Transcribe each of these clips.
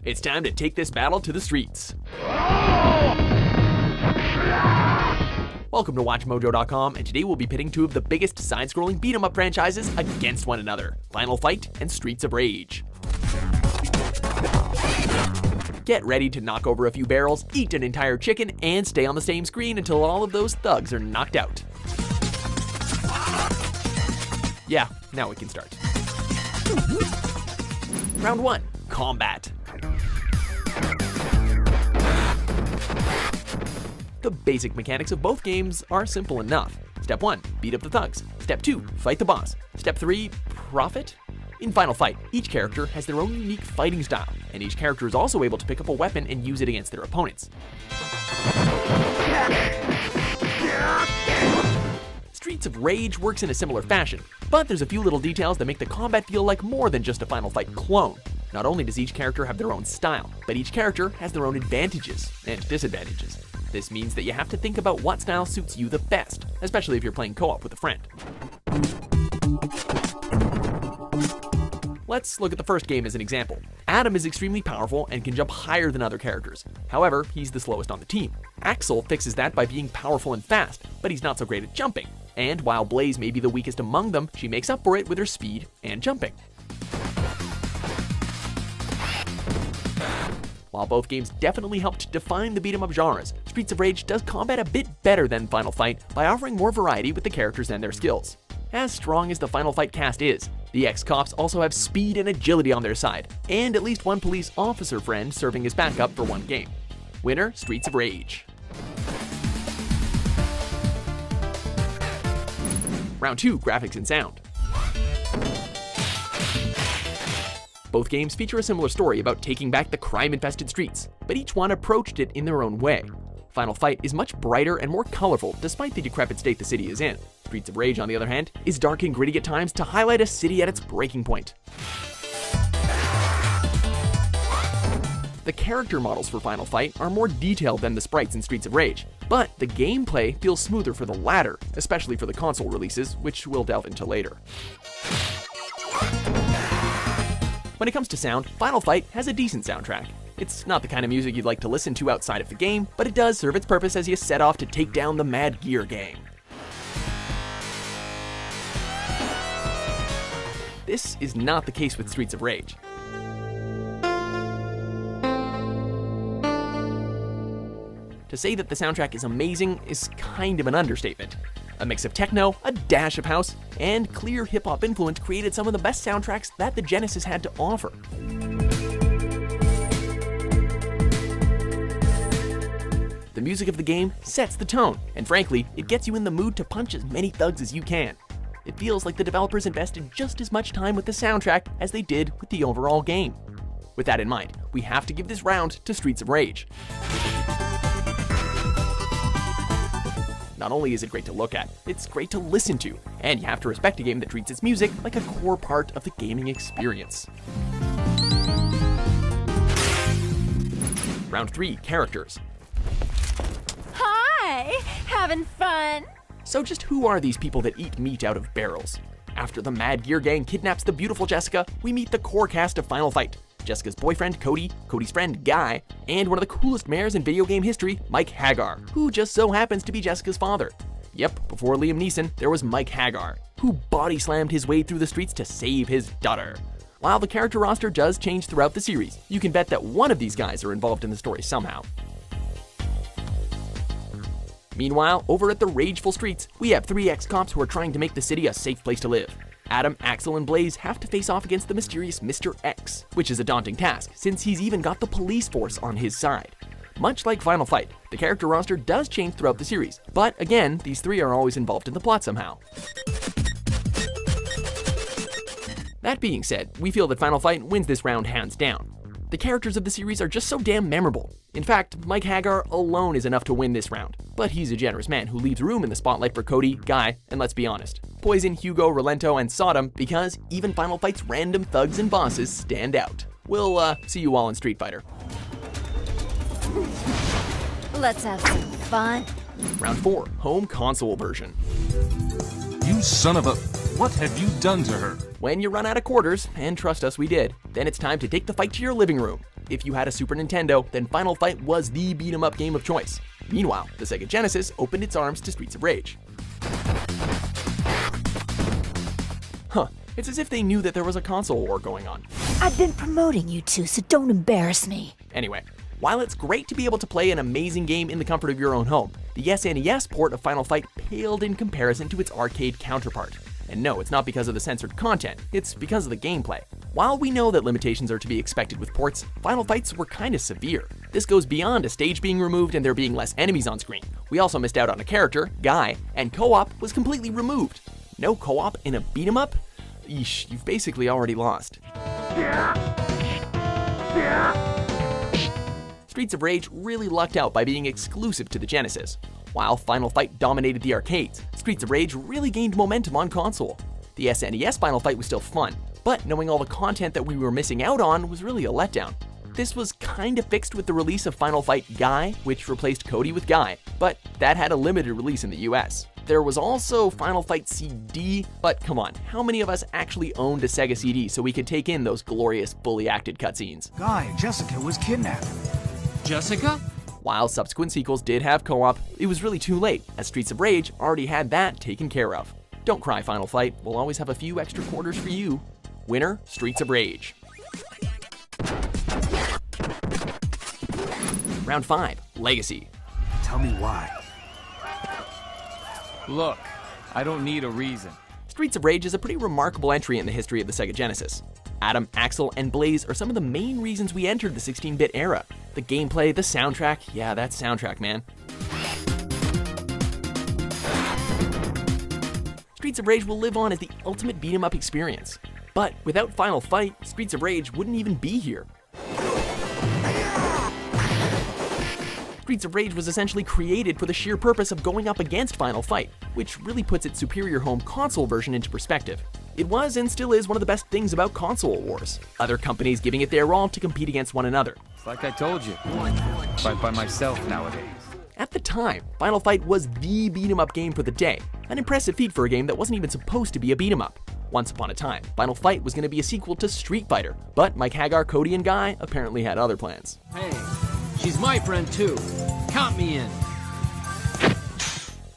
It's time to take this battle to the streets. Welcome to WatchMojo.com, and today we'll be pitting two of the biggest side-scrolling beat-em-up franchises against one another, Final Fight and Streets of Rage. Get ready to knock over a few barrels, eat an entire chicken, and stay on the same screen until all of those thugs are knocked out. Yeah, now we can start. Round 1. Combat. The basic mechanics of both games are simple enough. Step 1, beat up the thugs. Step 2, fight the boss. Step 3, profit? In Final Fight, each character has their own unique fighting style, and each character is also able to pick up a weapon and use it against their opponents. Streets of Rage works in a similar fashion, but there's a few little details that make the combat feel like more than just a Final Fight clone. Not only does each character have their own style, but each character has their own advantages and disadvantages. This means that you have to think about what style suits you the best, especially if you're playing co-op with a friend. Let's look at the first game as an example. Adam is extremely powerful and can jump higher than other characters. However, he's the slowest on the team. Axel fixes that by being powerful and fast, but he's not so great at jumping. And while Blaze may be the weakest among them, she makes up for it with her speed and jumping. While both games definitely helped define the beat-em-up genres, Streets of Rage does combat a bit better than Final Fight by offering more variety with the characters and their skills. As strong as the Final Fight cast is, the ex-cops also have speed and agility on their side, and at least one police officer friend serving as backup for one game. Winner, Streets of Rage. Round 2, graphics and sound. Both games feature a similar story about taking back the crime-infested streets, but each one approached it in their own way. Final Fight is much brighter and more colorful despite the decrepit state the city is in. Streets of Rage, on the other hand, is dark and gritty at times to highlight a city at its breaking point. The character models for Final Fight are more detailed than the sprites in Streets of Rage, but the gameplay feels smoother for the latter, especially for the console releases, which we'll delve into later. When it comes to sound, Final Fight has a decent soundtrack. It's not the kind of music you'd like to listen to outside of the game, but it does serve its purpose as you set off to take down the Mad Gear Gang. This is not the case with Streets of Rage. To say that the soundtrack is amazing is kind of an understatement. A mix of techno, a dash of house, and clear hip-hop influence created some of the best soundtracks that the Genesis had to offer. The music of the game sets the tone, and frankly, it gets you in the mood to punch as many thugs as you can. It feels like the developers invested just as much time with the soundtrack as they did with the overall game. With that in mind, we have to give this round to Streets of Rage. Not only is it great to look at, it's great to listen to, and you have to respect a game that treats its music like a core part of the gaming experience. Round 3, characters. Hi! Having fun? So just who are these people that eat meat out of barrels? After the Mad Gear Gang kidnaps the beautiful Jessica, we meet the core cast of Final Fight. Jessica's boyfriend, Cody, Cody's friend, Guy, and one of the coolest mayors in video game history, Mike Hagar, who just so happens to be Jessica's father. Yep, before Liam Neeson, there was Mike Hagar, who body slammed his way through the streets to save his daughter. While the character roster does change throughout the series, you can bet that one of these guys are involved in the story somehow. Meanwhile, over at the rageful streets, we have 3 ex-cops who are trying to make the city a safe place to live. Adam, Axel, and Blaze have to face off against the mysterious Mr. X, which is a daunting task, since he's even got the police force on his side. Much like Final Fight, the character roster does change throughout the series, but again, these 3 are always involved in the plot somehow. That being said, we feel that Final Fight wins this round hands down. The characters of the series are just so damn memorable. In fact, Mike Hagar alone is enough to win this round, but he's a generous man who leaves room in the spotlight for Cody, Guy, and let's be honest, Poison, Hugo, Relento, and Sodom, because even Final Fight's random thugs and bosses stand out. We'll see you all in Street Fighter. Let's have some fun. Round 4, home console version. You son of a... What have you done to her? When you run out of quarters, and trust us we did, then it's time to take the fight to your living room. If you had a Super Nintendo, then Final Fight was the beat-em-up game of choice. Meanwhile, the Sega Genesis opened its arms to Streets of Rage. It's as if they knew that there was a console war going on. I've been promoting you two, so don't embarrass me. Anyway, while it's great to be able to play an amazing game in the comfort of your own home, the SNES port of Final Fight paled in comparison to its arcade counterpart. And no, it's not because of the censored content, it's because of the gameplay. While we know that limitations are to be expected with ports, Final Fights were kinda severe. This goes beyond a stage being removed and there being less enemies on screen. We also missed out on a character, Guy, and co-op was completely removed. No co-op in a beat-em-up? Yeesh, you've basically already lost. Streets of Rage really lucked out by being exclusive to the Genesis. While Final Fight dominated the arcades, Streets of Rage really gained momentum on console. The SNES Final Fight was still fun, but knowing all the content that we were missing out on was really a letdown. This was kinda fixed with the release of Final Fight Guy, which replaced Cody with Guy, but that had a limited release in the US. There was also Final Fight CD, but come on, how many of us actually owned a Sega CD so we could take in those glorious, fully acted cutscenes? Guy and Jessica was kidnapped. Jessica? While subsequent sequels did have co-op, it was really too late, as Streets of Rage already had that taken care of. Don't cry, Final Fight, we'll always have a few extra quarters for you. Winner, Streets of Rage. Round 5, Legacy. Tell me why. Look, I don't need a reason. Streets of Rage is a pretty remarkable entry in the history of the Sega Genesis. Adam, Axel, and Blaze are some of the main reasons we entered the 16-bit era. The gameplay, the soundtrack, yeah, that soundtrack, man. Streets of Rage will live on as the ultimate beat-em-up experience. But without Final Fight, Streets of Rage wouldn't even be here. Streets of Rage was essentially created for the sheer purpose of going up against Final Fight, which really puts its superior home console version into perspective. It was and still is one of the best things about console wars, other companies giving it their all to compete against one another. It's like I told you, fight by myself nowadays. At the time, Final Fight was the beat-em-up game for the day, an impressive feat for a game that wasn't even supposed to be a beat-em-up. Once upon a time, Final Fight was going to be a sequel to Street Fighter, but Mike Hagar, Cody, and Guy apparently had other plans. Hey, she's my friend too. Count me in.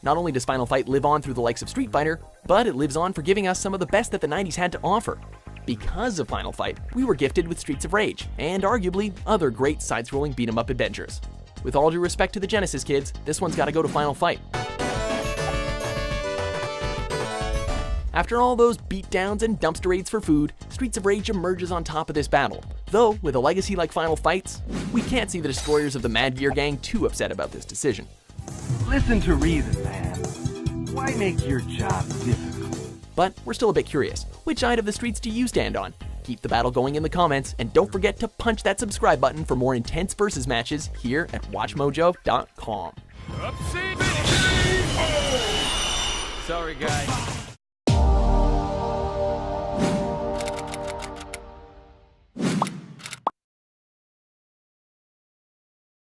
Not only does Final Fight live on through the likes of Street Fighter, but it lives on for giving us some of the best that the 90s had to offer. Because of Final Fight, we were gifted with Streets of Rage, and arguably other great side-scrolling beat-em-up adventures. With all due respect to the Genesis kids, this one's gotta go to Final Fight. After all those beatdowns and dumpster raids for food, Streets of Rage emerges on top of this battle. Though, with a legacy like Final Fights, we can't see the destroyers of the Mad Gear Gang too upset about this decision. Listen to reason, man. Why make your job difficult? But we're still a bit curious. Which side of the streets do you stand on? Keep the battle going in the comments, and don't forget to punch that subscribe button for more intense versus matches here at WatchMojo.com. Sorry, guys.